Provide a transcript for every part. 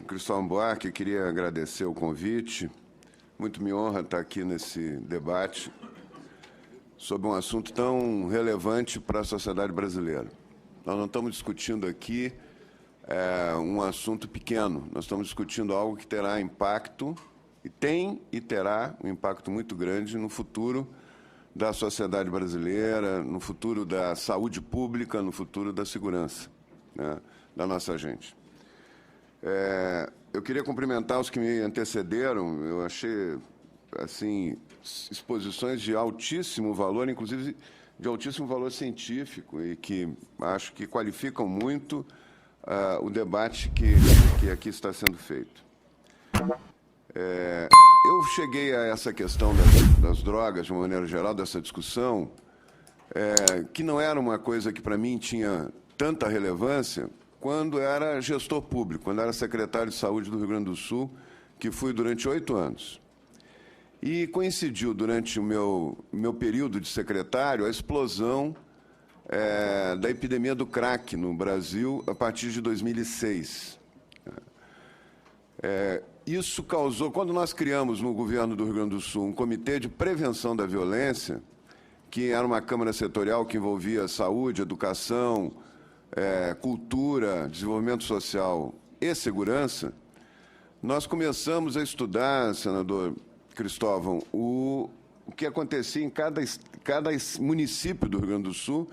Cristóvão Buarque, queria agradecer o convite. Muito me honra estar aqui nesse debate sobre um assunto tão relevante para a sociedade brasileira. Nós não estamos discutindo aqui um assunto pequeno, nós estamos discutindo algo que terá impacto, e tem e terá um impacto muito grande no futuro da sociedade brasileira, no futuro da saúde pública, no futuro da segurança, né, da nossa gente. Eu queria cumprimentar os que me antecederam. Eu achei, assim, exposições de altíssimo valor, inclusive de altíssimo valor científico, e que acho que qualificam muito o debate que aqui está sendo feito. Eu cheguei a essa questão das drogas, de uma maneira geral, dessa discussão, que não era uma coisa que, para mim, tinha tanta relevância, quando era gestor público, quando era secretário de Saúde do Rio Grande do Sul, que fui durante 8 anos. E coincidiu, durante o meu período de secretário, a explosão da epidemia do crack no Brasil a partir de 2006. Isso causou, quando nós criamos no governo do Rio Grande do Sul um comitê de prevenção da violência, que era uma câmara setorial que envolvia saúde, educação, cultura, desenvolvimento social e segurança, nós começamos a estudar, senador Cristóvão, o que acontecia em cada município do Rio Grande do Sul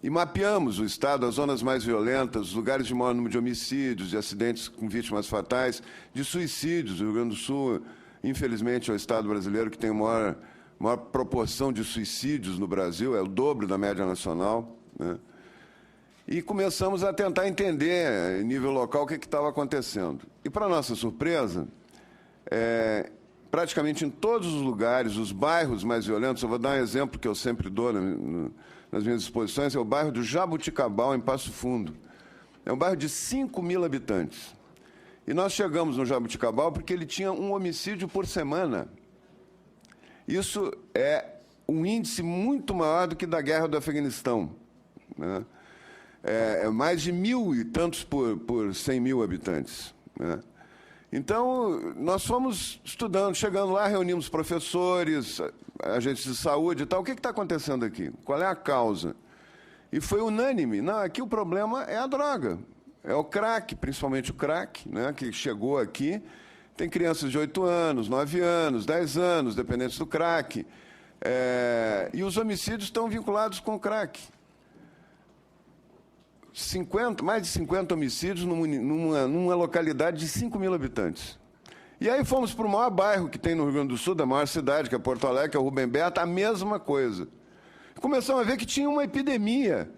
e mapeamos o estado, as zonas mais violentas, os lugares de maior número de homicídios, de acidentes com vítimas fatais, de suicídios. O Rio Grande do Sul, infelizmente, é o estado brasileiro que tem a maior proporção de suicídios no Brasil, é o dobro da média nacional, né? E começamos a tentar entender, em nível local, o que estava acontecendo. E, para nossa surpresa, praticamente em todos os lugares, os bairros mais violentos, eu vou dar um exemplo que eu sempre dou nas minhas exposições, é o bairro do Jabuticabal, em Passo Fundo. É um bairro de 5.000 habitantes. E nós chegamos no Jabuticabal porque ele tinha um homicídio por semana. Isso é um índice muito maior do que da guerra do Afeganistão, né? Mais de 1.000 e tantos por 100 mil habitantes, né? Então, nós fomos estudando, chegando lá, reunimos professores, agentes de saúde e tal. O que está acontecendo aqui? Qual é a causa? E foi unânime. Não, aqui o problema é a droga. É o crack, principalmente o crack, né, que chegou aqui. Tem crianças de 8 anos, 9 anos, 10 anos, dependentes do crack. E os homicídios estão vinculados com o crack. Mais de 50 homicídios numa localidade de 5.000 habitantes. E aí fomos para o maior bairro que tem no Rio Grande do Sul, da maior cidade, que é Porto Alegre, que é o Rubem Berta, a mesma coisa. Começamos a ver que tinha uma epidemia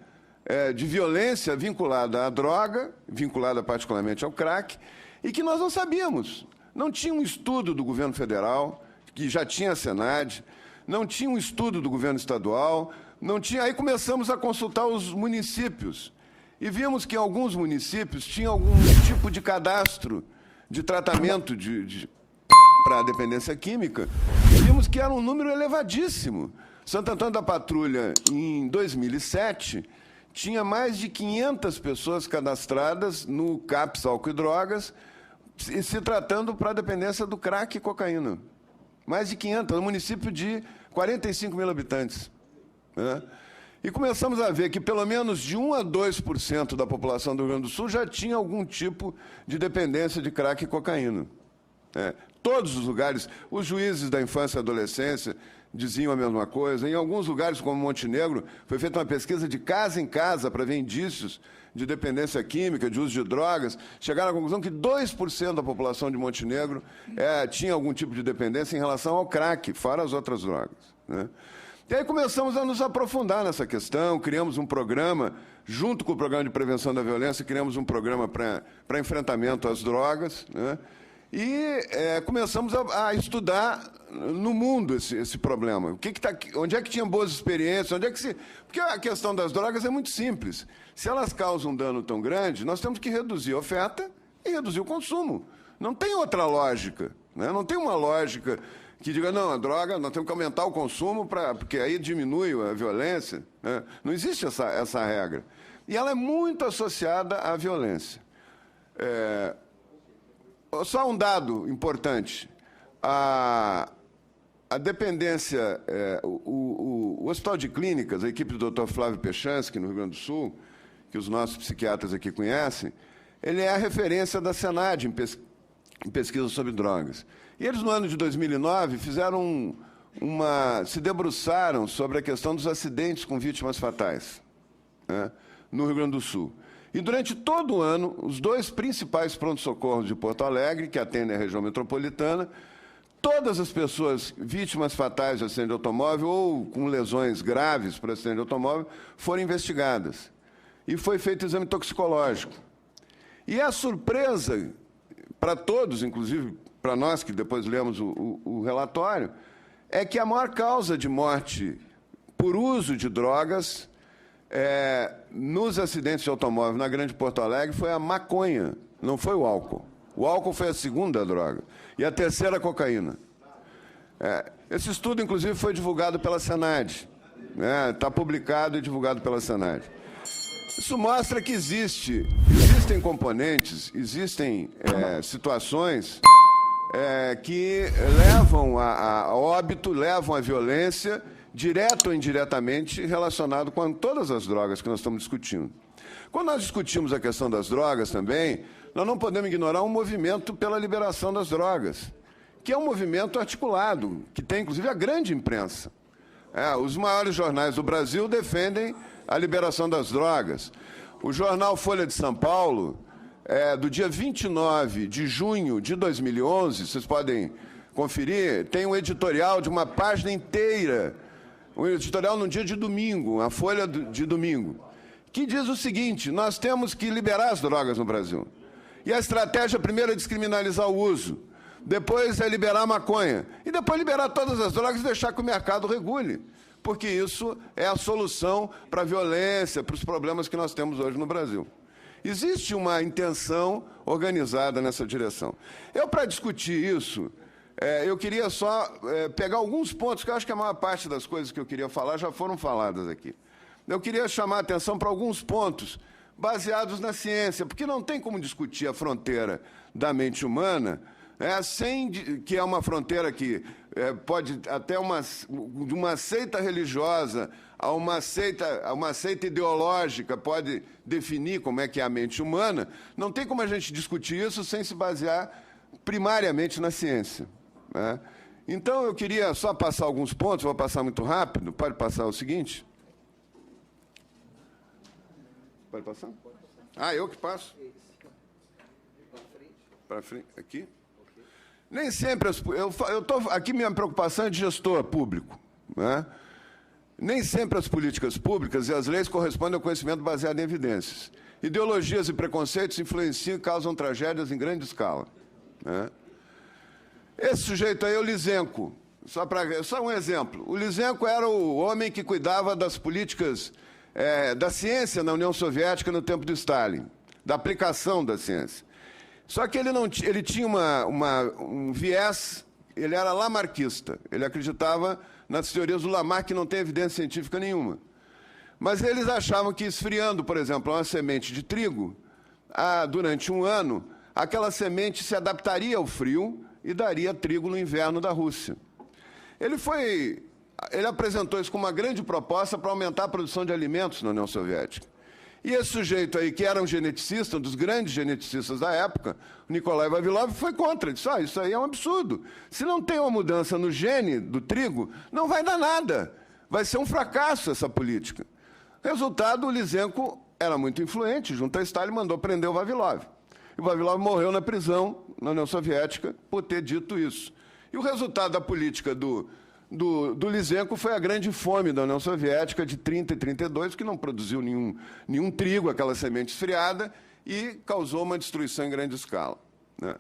de violência vinculada à droga, vinculada particularmente ao crack, e que nós não sabíamos. Não tinha um estudo do governo federal, que já tinha a Senad, não tinha um estudo do governo estadual, não tinha. Aí começamos a consultar os municípios. E vimos que alguns municípios tinham algum tipo de cadastro de tratamento para a dependência química. E vimos que era um número elevadíssimo. Santo Antônio da Patrulha, em 2007, tinha mais de 500 pessoas cadastradas no CAPS Álcool e Drogas, se tratando para a dependência do crack e cocaína. Mais de 500, um município de 45.000 habitantes, né? E começamos a ver que pelo menos de 1 a 2% da população do Rio Grande do Sul já tinha algum tipo de dependência de crack e cocaína. Todos os lugares, os juízes da infância e adolescência diziam a mesma coisa. Em alguns lugares, como Montenegro, foi feita uma pesquisa de casa em casa para ver indícios de dependência química, de uso de drogas. Chegaram à conclusão que 2% da população de Montenegro tinha algum tipo de dependência em relação ao crack, fora as outras drogas, né? E aí começamos a nos aprofundar nessa questão, criamos um programa, junto com o Programa de Prevenção da Violência, criamos um programa para enfrentamento às drogas, né? E começamos a estudar no mundo esse problema. Onde é que tinha boas experiências? Porque a questão das drogas é muito simples. Se elas causam um dano tão grande, nós temos que reduzir a oferta e reduzir o consumo. Não tem outra lógica, né? Não tem uma lógica que diga, não, a droga, nós temos que aumentar o consumo, porque aí diminui a violência, né? Não existe essa regra. E ela é muito associada à violência. Só um dado importante. A dependência, o Hospital de Clínicas, a equipe do Dr. Flávio Pechansky, no Rio Grande do Sul, que os nossos psiquiatras aqui conhecem, ele é a referência da Senad em pesquisa sobre drogas. E eles, no ano de 2009, se debruçaram sobre a questão dos acidentes com vítimas fatais, né, no Rio Grande do Sul. E, durante todo o ano, os 2 principais pronto-socorros de Porto Alegre, que atendem a região metropolitana, todas as pessoas vítimas fatais de acidente de automóvel ou com lesões graves por acidente de automóvel foram investigadas. E foi feito exame toxicológico. E a surpresa para todos, inclusive para nós que depois lemos o relatório, é que a maior causa de morte por uso de drogas nos acidentes de automóvel na Grande Porto Alegre foi a maconha, não foi o álcool. O álcool foi a segunda droga. E a terceira, a cocaína. Esse estudo, inclusive, foi divulgado pela Senad. Está publicado e divulgado pela Senad. Isso mostra que existem componentes, existem situações que levam a óbito, levam à violência, direto ou indiretamente, relacionado com todas as drogas que nós estamos discutindo. Quando nós discutimos a questão das drogas também, nós não podemos ignorar um movimento pela liberação das drogas, que é um movimento articulado, que tem, inclusive, a grande imprensa. Os maiores jornais do Brasil defendem a liberação das drogas. O jornal Folha de São Paulo, do dia 29 de junho de 2011, vocês podem conferir, tem um editorial de uma página inteira, um editorial no dia de domingo, a Folha de domingo, que diz o seguinte: nós temos que liberar as drogas no Brasil. E a estratégia primeiro é descriminalizar o uso, depois é liberar a maconha, e depois liberar todas as drogas e deixar que o mercado regule, porque isso é a solução para a violência, para os problemas que nós temos hoje no Brasil. Existe uma intenção organizada nessa direção. Para discutir isso, eu queria só pegar alguns pontos, que eu acho que a maior parte das coisas que eu queria falar já foram faladas aqui. Eu queria chamar a atenção para alguns pontos baseados na ciência, porque não tem como discutir a fronteira da mente humana que é uma fronteira que pode até de uma seita religiosa a uma seita ideológica pode definir como é que é a mente humana. Não tem como a gente discutir isso sem se basear primariamente na ciência, né? Então, eu queria só passar alguns pontos, vou passar muito rápido. Pode passar o seguinte? Pode passar? Eu que passo? Para frente, aqui. Nem sempre... aqui minha preocupação é de gestor público, né? Nem sempre as políticas públicas e as leis correspondem ao conhecimento baseado em evidências. Ideologias e preconceitos influenciam e causam tragédias em grande escala, né? Esse sujeito aí é o Lysenko. Só um exemplo. O Lysenko era o homem que cuidava das políticas da ciência na União Soviética no tempo de Stalin, da aplicação da ciência. Só que ele tinha um viés, ele era lamarquista. Ele acreditava nas teorias do Lamarck, que não tem evidência científica nenhuma. Mas eles achavam que esfriando, por exemplo, uma semente de trigo, durante um ano, aquela semente se adaptaria ao frio e daria trigo no inverno da Rússia. Ele apresentou isso como uma grande proposta para aumentar a produção de alimentos na União Soviética. E esse sujeito aí, que era um geneticista, um dos grandes geneticistas da época, o Nikolai Vavilov, foi contra. Ele disse: isso aí é um absurdo. Se não tem uma mudança no gene do trigo, não vai dar nada. Vai ser um fracasso essa política. Resultado, o Lysenko era muito influente, junto a Stalin, mandou prender o Vavilov. E o Vavilov morreu na prisão na União Soviética por ter dito isso. E o resultado da política do Lysenko foi a grande fome da União Soviética de 30 e 32, que não produziu nenhum trigo, aquela semente esfriada, e causou uma destruição em grande escala, né?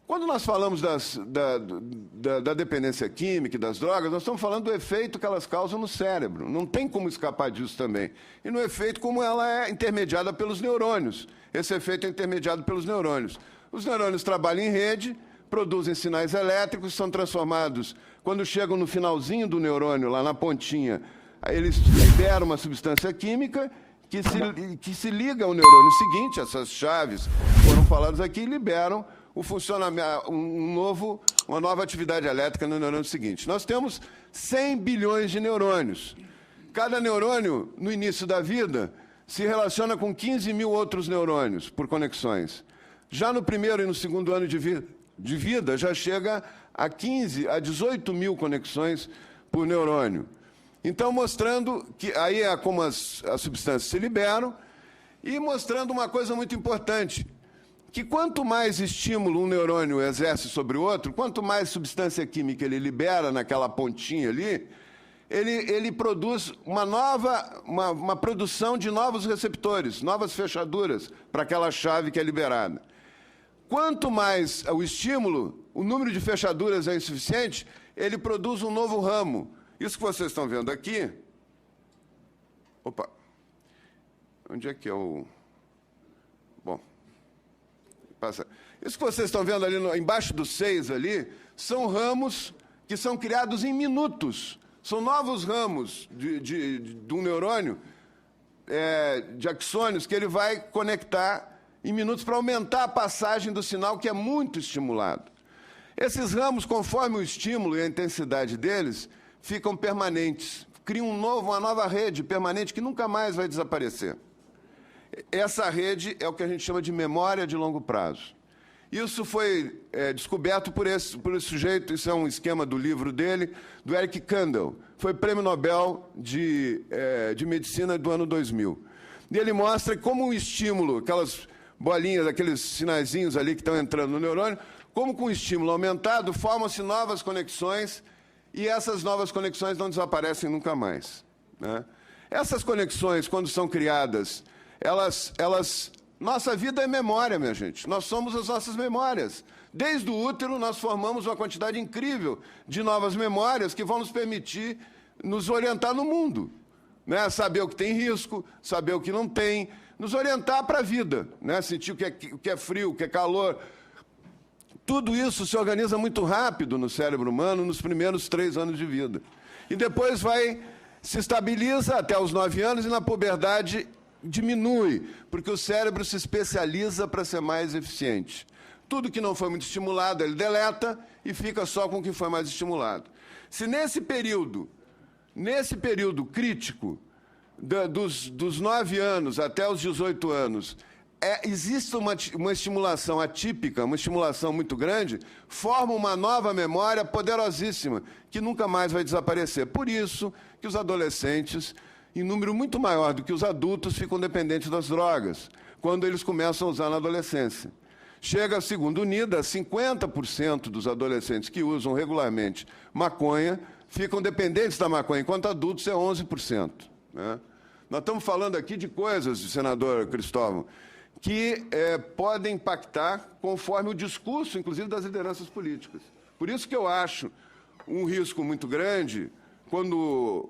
Quando nós falamos da dependência química e das drogas, nós estamos falando do efeito que elas causam no cérebro. Não tem como escapar disso também. E no efeito como ela é intermediada pelos neurônios. Esse efeito é intermediado pelos neurônios. Os neurônios trabalham em rede, produzem sinais elétricos, são transformados. Quando chegam no finalzinho do neurônio, lá na pontinha, eles liberam uma substância química que se liga ao neurônio seguinte. Essas chaves foram faladas aqui e liberam o funcionamento, uma nova atividade elétrica no neurônio seguinte. Nós temos 100 bilhões de neurônios. Cada neurônio, no início da vida, se relaciona com 15 mil outros neurônios por conexões. Já no primeiro e no segundo ano de vida já chega a 18 mil conexões por neurônio. Então, mostrando que aí é como as substâncias se liberam e mostrando uma coisa muito importante, que quanto mais estímulo um neurônio exerce sobre o outro, quanto mais substância química ele libera naquela pontinha ali, ele produz uma produção de novos receptores, novas fechaduras para aquela chave que é liberada. Quanto mais o estímulo, o número de fechaduras é insuficiente, ele produz um novo ramo. Isso que vocês estão vendo aqui... Opa! Onde é que é o... Bom, passa. Isso que vocês estão vendo ali embaixo do 6 ali, são ramos que são criados em minutos. São novos ramos de um neurônio, de axônios, que ele vai conectar em minutos para aumentar a passagem do sinal, que é muito estimulado. Esses ramos, conforme o estímulo e a intensidade deles, ficam permanentes, criam uma nova rede permanente que nunca mais vai desaparecer. Essa rede é o que a gente chama de memória de longo prazo. Isso foi descoberto por esse sujeito, isso é um esquema do livro dele, do Eric Kandel, foi Prêmio Nobel de Medicina do ano 2000. E ele mostra como um estímulo, aquelas bolinhas, aqueles sinaizinhos ali que estão entrando no neurônio, como com o estímulo aumentado, formam-se novas conexões e essas novas conexões não desaparecem nunca mais, né? Essas conexões, quando são criadas, nossa vida é memória, minha gente. Nós somos as nossas memórias. Desde o útero, nós formamos uma quantidade incrível de novas memórias que vão nos permitir nos orientar no mundo, né? Saber o que tem risco, saber o que não tem, nos orientar para a vida, né? Sentir o que é frio, o que é calor. Tudo isso se organiza muito rápido no cérebro humano nos primeiros 3 anos de vida. E depois se estabiliza até os 9 anos e na puberdade diminui, porque o cérebro se especializa para ser mais eficiente. Tudo que não foi muito estimulado, ele deleta e fica só com o que foi mais estimulado. Se nesse período crítico, dos 9 anos até os 18 anos, existe uma estimulação atípica, uma estimulação muito grande, forma uma nova memória poderosíssima, que nunca mais vai desaparecer. Por isso que os adolescentes, em número muito maior do que os adultos, ficam dependentes das drogas, quando eles começam a usar na adolescência. Chega, segundo o NIDA, 50% dos adolescentes que usam regularmente maconha ficam dependentes da maconha, enquanto adultos é 11%. Né? Nós estamos falando aqui de coisas, senador Cristóvão, que podem impactar conforme o discurso, inclusive, das lideranças políticas. Por isso que eu acho um risco muito grande quando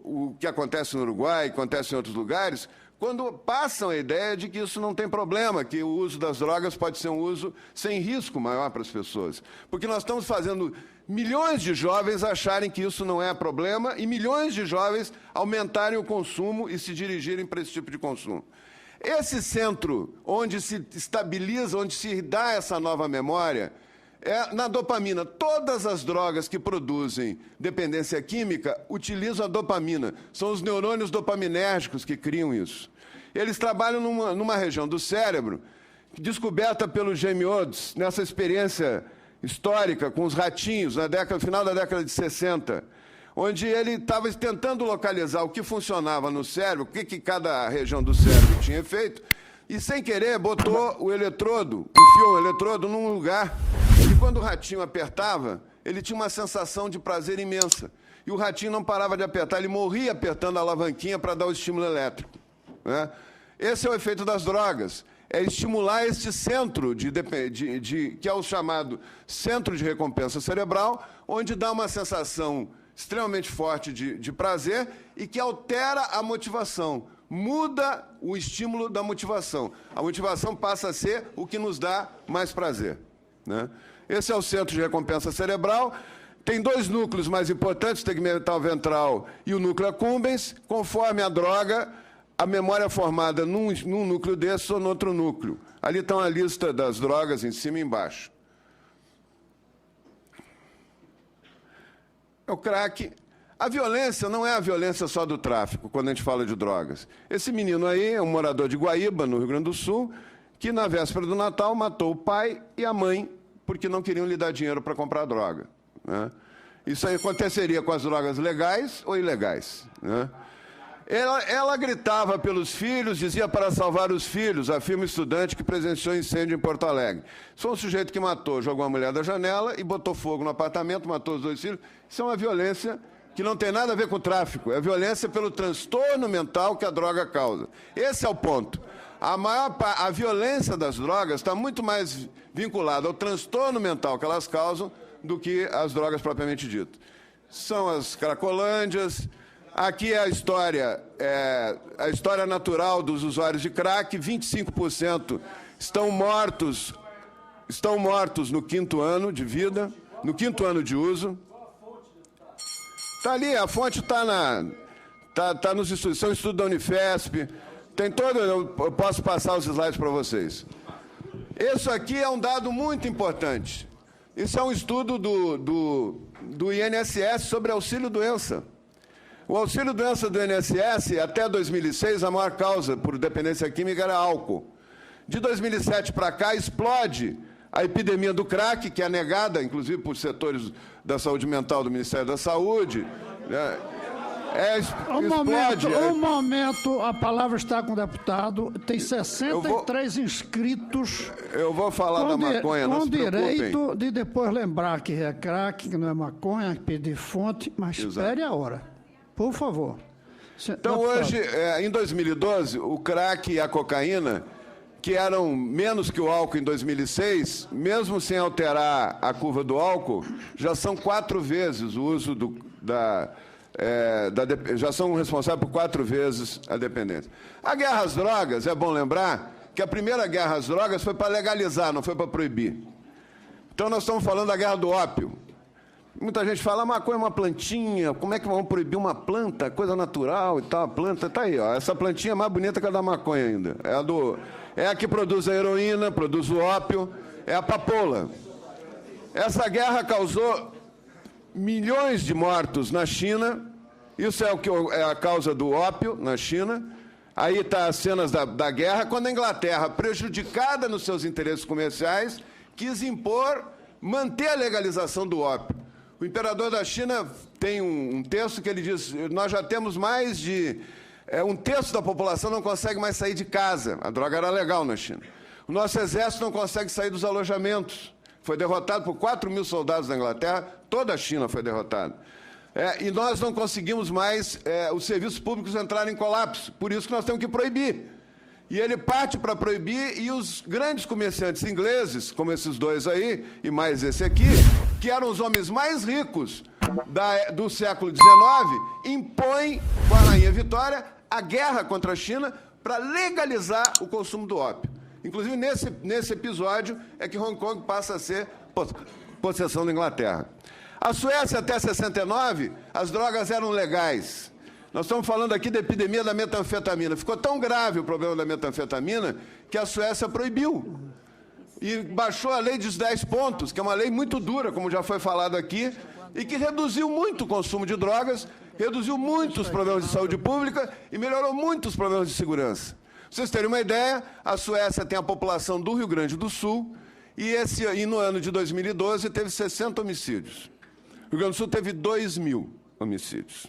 o que acontece no Uruguai, acontece em outros lugares, quando passam a ideia de que isso não tem problema, que o uso das drogas pode ser um uso sem risco maior para as pessoas. Porque nós estamos fazendo milhões de jovens acharem que isso não é problema e milhões de jovens aumentarem o consumo e se dirigirem para esse tipo de consumo. Esse centro onde se estabiliza, onde se dá essa nova memória, é na dopamina. Todas as drogas que produzem dependência química utilizam a dopamina. São os neurônios dopaminérgicos que criam isso. Eles trabalham numa região do cérebro descoberta pelo Jamie Odds, nessa experiência histórica com os ratinhos, no final da década de 60, onde ele estava tentando localizar o que funcionava no cérebro, o que cada região do cérebro tinha feito, e, sem querer, botou o eletrodo, enfiou o eletrodo num lugar, e quando o ratinho apertava, ele tinha uma sensação de prazer imensa. E o ratinho não parava de apertar, ele morria apertando a alavanquinha para dar o estímulo elétrico, né? Esse é o efeito das drogas, é estimular este centro, que é o chamado centro de recompensa cerebral, onde dá uma sensação extremamente forte de prazer e que altera a motivação, muda o estímulo da motivação. A motivação passa a ser o que nos dá mais prazer, né? Esse é o centro de recompensa cerebral. Tem 2 núcleos mais importantes, o tegmental ventral e o núcleo accumbens. Conforme a droga, a memória é formada num núcleo desse ou no outro núcleo. Ali está a lista das drogas em cima e embaixo. É o crack. A violência não é a violência só do tráfico, quando a gente fala de drogas. Esse menino aí é um morador de Guaíba, no Rio Grande do Sul, que na véspera do Natal matou o pai e a mãe porque não queriam lhe dar dinheiro para comprar droga, né? Isso aí aconteceria com as drogas legais ou ilegais, né? Ela gritava pelos filhos, dizia para salvar os filhos, afirma o estudante que presenciou incêndio em Porto Alegre. Isso foi um sujeito que matou, jogou a mulher da janela e botou fogo no apartamento, matou os 2 filhos. Isso é uma violência que não tem nada a ver com o tráfico, é violência pelo transtorno mental que a droga causa. Esse é o ponto. A violência das drogas está muito mais vinculada ao transtorno mental que elas causam do que as drogas propriamente ditas. São as cracolândias. Aqui é a história natural dos usuários de crack. 25% estão mortos no 5º ano de vida, no 5º ano de uso. Está ali, a fonte está nos estudos, são estudos da Unifesp, tem todo, eu posso passar os slides para vocês. Isso aqui é um dado muito importante. Isso é um estudo do INSS sobre auxílio-doença. O auxílio-doença do INSS, até 2006, a maior causa por dependência química era álcool. De 2007 para cá, explode a epidemia do crack, que é negada, inclusive, por setores da saúde mental do Ministério da Saúde. Um momento, a palavra está com o deputado. Tem 63 inscritos. Eu vou falar da maconha, não se preocupem. Com direito de depois lembrar que é crack, que não é maconha, pedir fonte, mas espere a hora. Por favor. Então, hoje, em 2012, o crack e a cocaína, que eram menos que o álcool em 2006, mesmo sem alterar a curva do álcool, já são 4 vezes o uso já são responsáveis por 4 vezes a dependência. A guerra às drogas, é bom lembrar que a primeira guerra às drogas foi para legalizar, não foi para proibir. Então, nós estamos falando da guerra do ópio. Muita gente fala, a maconha é uma plantinha, como é que vamos proibir uma planta, coisa natural e tal, a planta está aí, ó. Essa plantinha é mais bonita que a da maconha ainda. É a que produz a heroína, produz o ópio, é a papoula. Essa guerra causou milhões de mortos na China, isso é a causa do ópio na China. Aí está as cenas da guerra, quando a Inglaterra, prejudicada nos seus interesses comerciais, quis manter a legalização do ópio. O imperador da China tem um texto que ele diz, nós já temos mais de... 1/3 da população não consegue mais sair de casa. A droga era legal na China. O nosso exército não consegue sair dos alojamentos. Foi derrotado por 4.000 soldados da Inglaterra, toda a China foi derrotada. E nós não conseguimos mais os serviços públicos entrarem em colapso. Por isso que nós temos que proibir. E ele parte para proibir, e os grandes comerciantes ingleses, como esses 2 aí, e mais esse aqui, que eram os homens mais ricos do século XIX, impõem, com a Rainha Vitória, a guerra contra a China para legalizar o consumo do ópio. Inclusive, nesse episódio, é que Hong Kong passa a ser possessão da Inglaterra. A Suécia, até 69, as drogas eram legais. Nós estamos falando aqui da epidemia da metanfetamina. Ficou tão grave o problema da metanfetamina que a Suécia proibiu. E baixou a lei dos 10 pontos, que é uma lei muito dura, como já foi falado aqui, e que reduziu muito o consumo de drogas, reduziu muito os problemas de saúde pública e melhorou muito os problemas de segurança. Pra vocês terem uma ideia, a Suécia tem a população do Rio Grande do Sul e no ano de 2012 teve 60 homicídios. O Rio Grande do Sul teve 2.000 homicídios.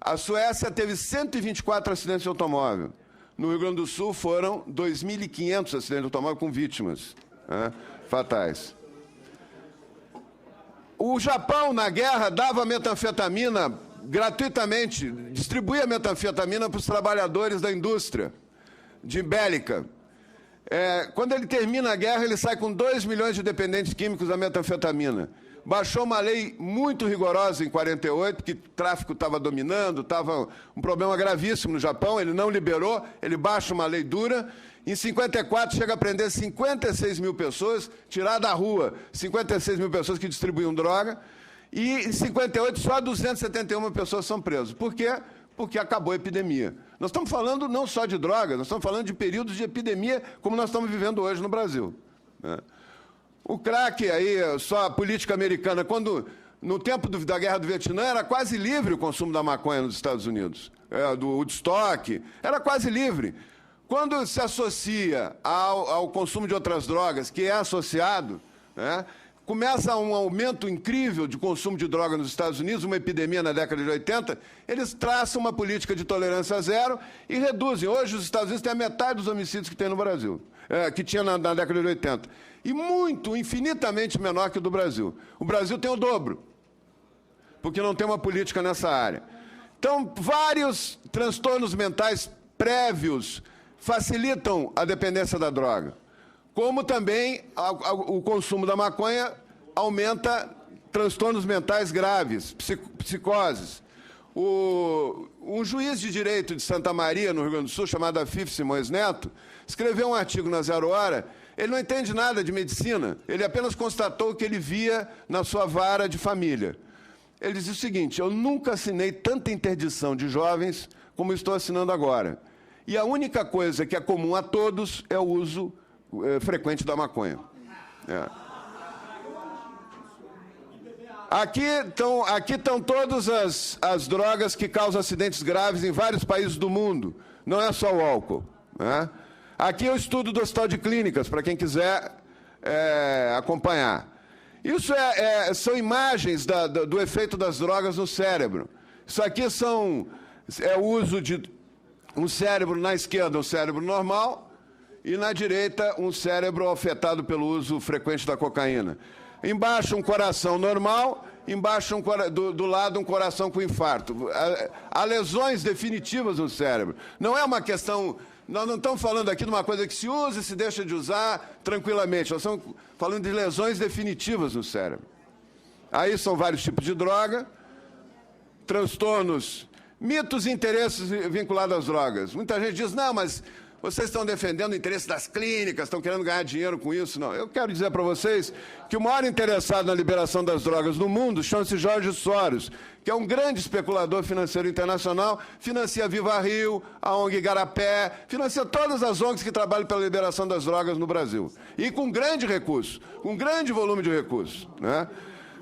A Suécia teve 124 acidentes de automóvel. No Rio Grande do Sul foram 2.500 acidentes de automóvel com vítimas fatais. O Japão, na guerra, dava metanfetamina gratuitamente, distribuía metanfetamina para os trabalhadores da indústria bélica. Quando ele termina a guerra, ele sai com 2 milhões de dependentes químicos da metanfetamina. Baixou uma lei muito rigorosa em 48, que o tráfico estava dominando, estava um problema gravíssimo no Japão, ele não liberou, ele baixa uma lei dura. Em 54, chega a prender 56 mil pessoas, tirar da rua 56 mil pessoas que distribuíam droga, e em 58, só 271 pessoas são presas. Por quê? Porque acabou a epidemia. Nós estamos falando não só de drogas, nós estamos falando de períodos de epidemia, como nós estamos vivendo hoje no Brasil. O crack, aí, só a política americana, quando no tempo da Guerra do Vietnã, era quase livre o consumo da maconha nos Estados Unidos, do Woodstock, era quase livre. Quando se associa ao consumo de outras drogas, que é associado, né, começa um aumento incrível de consumo de droga nos Estados Unidos, uma epidemia na década de 80, eles traçam uma política de tolerância zero e reduzem. Hoje, os Estados Unidos têm a metade dos homicídios que tem no Brasil, que tinha na década de 80. E muito, infinitamente menor que o do Brasil. O Brasil tem o dobro, porque não tem uma política nessa área. Então, vários transtornos mentais prévios facilitam a dependência da droga. Como também o consumo da maconha aumenta transtornos mentais graves, psicoses. Um juiz de direito de Santa Maria, no Rio Grande do Sul, chamado Afif Simões Neto, escreveu um artigo na Zero Hora. Ele não entende nada de medicina, ele apenas constatou o que ele via na sua vara de família. Ele diz o seguinte: eu nunca assinei tanta interdição de jovens como estou assinando agora. E a única coisa que é comum a todos é o uso frequente da maconha. Aqui estão todas as drogas que causam acidentes graves em vários países do mundo. Não é só o álcool, né? Aqui é o estudo do Hospital de Clínicas, para quem quiser acompanhar. Isso são imagens do efeito das drogas no cérebro. Isso aqui é o uso de um cérebro, na esquerda, um cérebro normal, e na direita, um cérebro afetado pelo uso frequente da cocaína. Embaixo, um coração normal, embaixo, do lado, um coração com infarto. Há lesões definitivas no cérebro. Não é uma questão... Nós não estamos falando aqui de uma coisa que se usa e se deixa de usar tranquilamente. Nós estamos falando de lesões definitivas no cérebro. Aí são vários tipos de droga, transtornos, mitos e interesses vinculados às drogas. Muita gente diz, não, mas vocês estão defendendo o interesse das clínicas, estão querendo ganhar dinheiro com isso. Não, eu quero dizer para vocês que o maior interessado na liberação das drogas no mundo chama-se Jorge Soros, que é um grande especulador financeiro internacional, financia Viva Rio, a ONG Igarapé, financia todas as ONGs que trabalham pela liberação das drogas no Brasil. E com grande recurso, com grande volume de recursos, né?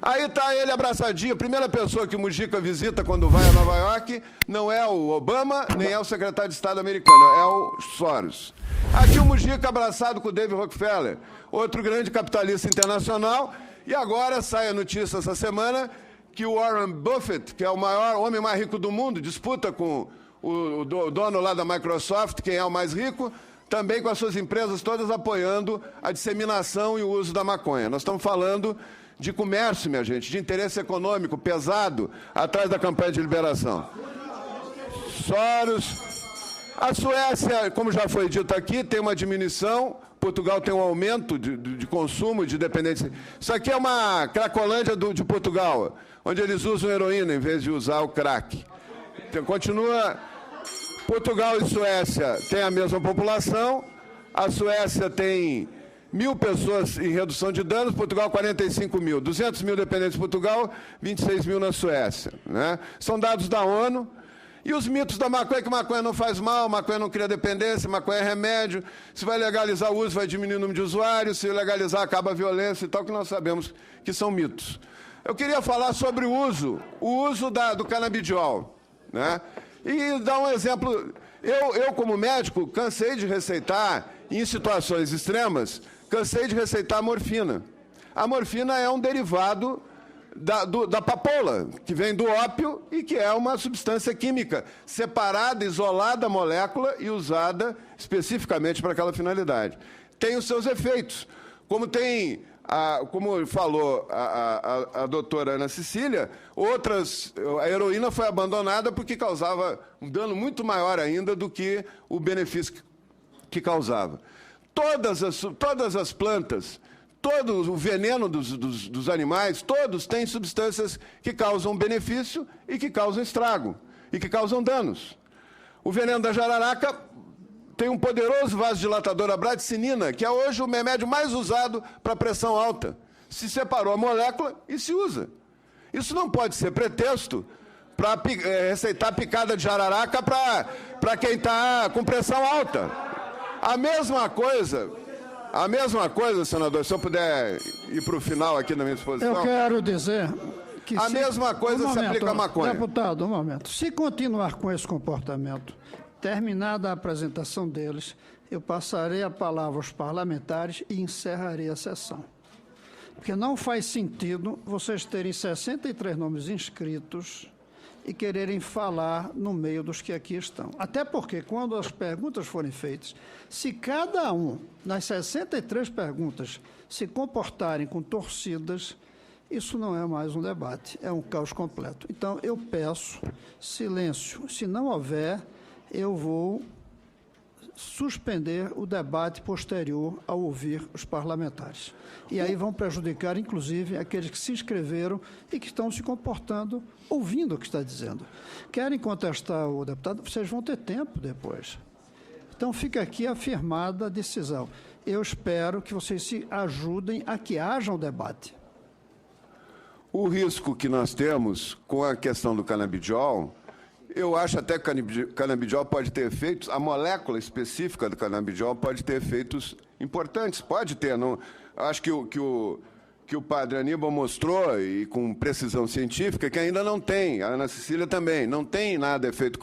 Aí está ele abraçadinho, a primeira pessoa que o Mujica visita quando vai a Nova York não é o Obama, nem é o secretário de Estado americano, é o Soros. Aqui o Mujica abraçado com o David Rockefeller, outro grande capitalista internacional, e agora sai a notícia essa semana que o Warren Buffett, que é o homem mais rico do mundo, disputa com o dono lá da Microsoft, quem é o mais rico, também com as suas empresas todas apoiando a disseminação e o uso da maconha. Nós estamos falando de comércio, minha gente, de interesse econômico pesado atrás da campanha de liberação. Soros. A Suécia, como já foi dito aqui, tem uma diminuição. Portugal tem um aumento de consumo, de dependência. Isso aqui é uma cracolândia de Portugal, onde eles usam heroína em vez de usar o crack. Então, continua. Portugal e Suécia têm a mesma população. A Suécia tem 1.000 pessoas em redução de danos, Portugal 45 mil. 200 mil dependentes em Portugal, 26 mil na Suécia, né? São dados da ONU. E os mitos da maconha, que maconha não faz mal, maconha não cria dependência, maconha é remédio. Se vai legalizar o uso, vai diminuir o número de usuários. Se legalizar, acaba a violência e tal, que nós sabemos que são mitos. Eu queria falar sobre o uso do canabidiol, né? E dar um exemplo. Eu, como médico, cansei de receitar, em situações extremas, cansei de receitar a morfina. A morfina é um derivado da papoula, que vem do ópio e que é uma substância química separada, isolada da molécula e usada especificamente para aquela finalidade. Tem os seus efeitos, como falou a doutora Ana Cecília, a heroína foi abandonada porque causava um dano muito maior ainda do que o benefício que causava. Todas as plantas, todo o veneno dos animais, todos têm substâncias que causam benefício e que causam estrago, e que causam danos. O veneno da jararaca tem um poderoso vasodilatador, a bradicinina, que é hoje o remédio mais usado para pressão alta. Se separou a molécula e se usa. Isso não pode ser pretexto para receitar picada de jararaca para quem está com pressão alta. A mesma coisa, senador, se eu puder ir para o final aqui da minha exposição. Eu quero dizer A mesma coisa se aplica à maconha. Deputado, um momento. Se continuar com esse comportamento, terminada a apresentação deles, eu passarei a palavra aos parlamentares e encerrarei a sessão. Porque não faz sentido vocês terem 63 nomes inscritos e quererem falar no meio dos que aqui estão. Até porque, quando as perguntas forem feitas, se cada um, nas 63 perguntas, se comportarem com torcidas, isso não é mais um debate, é um caos completo. Então, eu peço silêncio. Se não houver, eu vou suspender o debate posterior ao ouvir os parlamentares. E aí vão prejudicar, inclusive, aqueles que se inscreveram e que estão se comportando, ouvindo o que está dizendo. Querem contestar o deputado? Vocês vão ter tempo depois. Então, fica aqui afirmada a decisão. Eu espero que vocês se ajudem a que haja um debate. O risco que nós temos com a questão do canabidiol, eu acho até que o canabidiol pode ter efeitos, a molécula específica do canabidiol pode ter efeitos importantes, pode ter. Não, acho que o padre Aníbal mostrou, e com precisão científica, que ainda não tem, a Ana Cecília também, não tem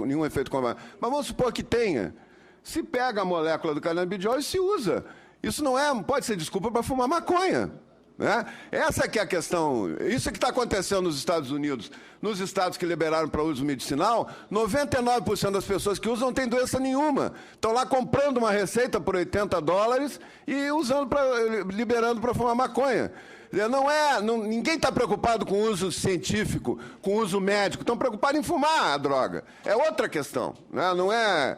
nenhum efeito combinado. Mas vamos supor que tenha. Se pega a molécula do canabidiol e se usa. Isso não pode ser desculpa para fumar maconha. Né? Essa que é a questão. Isso é que está acontecendo nos Estados Unidos. Nos estados que liberaram para uso medicinal, 99% das pessoas que usam não têm doença nenhuma. Estão lá comprando uma receita por $80 e liberando para fumar maconha. Ninguém está preocupado com o uso científico, com o uso médico. Estão preocupados em fumar a droga. É outra questão. Né? Não é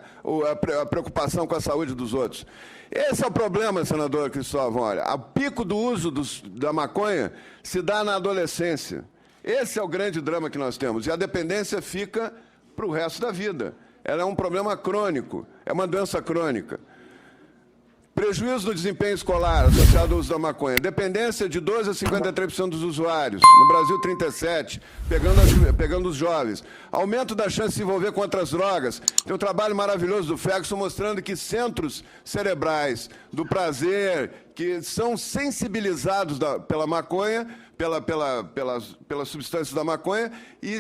a preocupação com a saúde dos outros. Esse é o problema, senador Cristóvão. Olha, o pico do uso da maconha se dá na adolescência. Esse é o grande drama que nós temos. E a dependência fica para o resto da vida. Ela é um problema crônico, é uma doença crônica. Prejuízo do desempenho escolar associado ao uso da maconha. Dependência de 12% a 53% dos usuários. No Brasil, 37%, pegando os jovens. Aumento da chance de se envolver com outras drogas. Tem um trabalho maravilhoso do Ferguson mostrando que centros cerebrais do prazer, que são sensibilizados pela maconha, pelas substâncias da maconha, e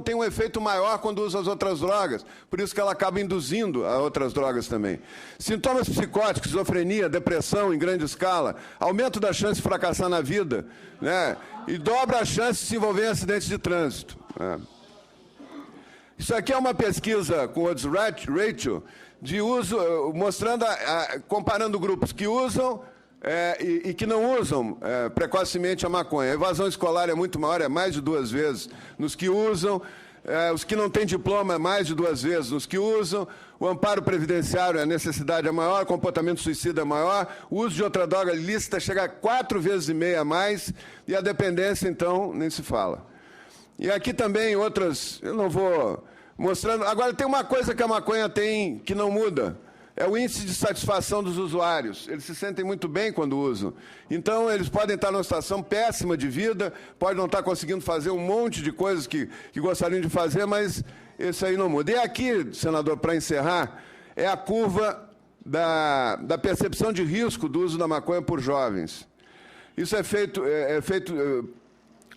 têm um efeito maior quando usam as outras drogas. Por isso que ela acaba induzindo a outras drogas também. Sintomas psicóticos, esquizofrenia, depressão em grande escala, aumento da chance de fracassar na vida, né? E dobra a chance de se envolver em acidentes de trânsito. Né? Isso aqui é uma pesquisa com o Odds Ratio de uso, mostrando, comparando grupos que usam e que não usam precocemente a maconha. A evasão escolar é muito maior, é mais de 2 vezes nos que usam. Os que não têm diploma é mais de 2 vezes nos que usam. O amparo previdenciário, a necessidade é maior, o comportamento suicida é maior, o uso de outra droga ilícita chega a 4,5 vezes a mais, e a dependência, então, nem se fala. E aqui também outras, eu não vou mostrando. Agora, tem uma coisa que a maconha tem que não muda. É o índice de satisfação dos usuários. Eles se sentem muito bem quando usam. Então, eles podem estar numa situação péssima de vida, podem não estar conseguindo fazer um monte de coisas que gostariam de fazer, mas esse aí não muda. E aqui, senador, para encerrar, é a curva da percepção de risco do uso da maconha por jovens. Isso é feito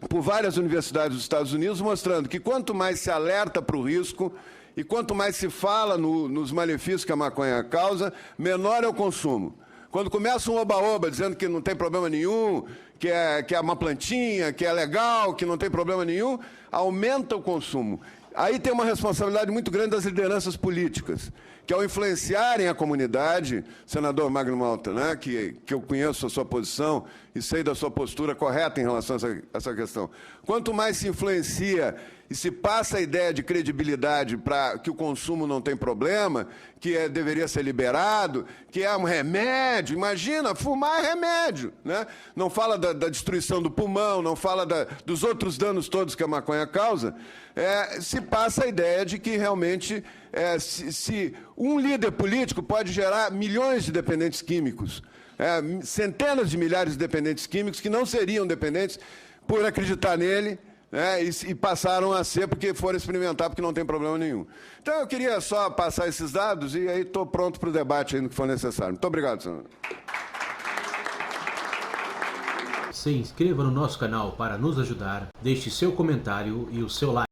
por várias universidades dos Estados Unidos, mostrando que quanto mais se alerta para o risco, e quanto mais se fala nos malefícios que a maconha causa, menor é o consumo. Quando começa um oba-oba dizendo que não tem problema nenhum, que é uma plantinha, que é legal, que não tem problema nenhum, aumenta o consumo. Aí tem uma responsabilidade muito grande das lideranças políticas, que ao influenciarem a comunidade, senador Magno Malta, né, que eu conheço a sua posição e sei da sua postura correta em relação a essa questão, quanto mais se influencia e se passa a ideia de credibilidade para que o consumo não tem problema, que deveria ser liberado, que é um remédio. Imagina, fumar é remédio. Né? Não fala da destruição do pulmão, não fala dos outros danos todos que a maconha causa. Se passa a ideia de que realmente se um líder político pode gerar milhões de dependentes químicos, centenas de milhares de dependentes químicos que não seriam dependentes por acreditar nele, e passaram a ser porque foram experimentar, porque não tem problema nenhum. Então, eu queria só passar esses dados e aí estou pronto para o debate aí no que for necessário. Muito obrigado, senhor. se inscreva no nosso canal para nos ajudar, deixe seu comentário e o seu like.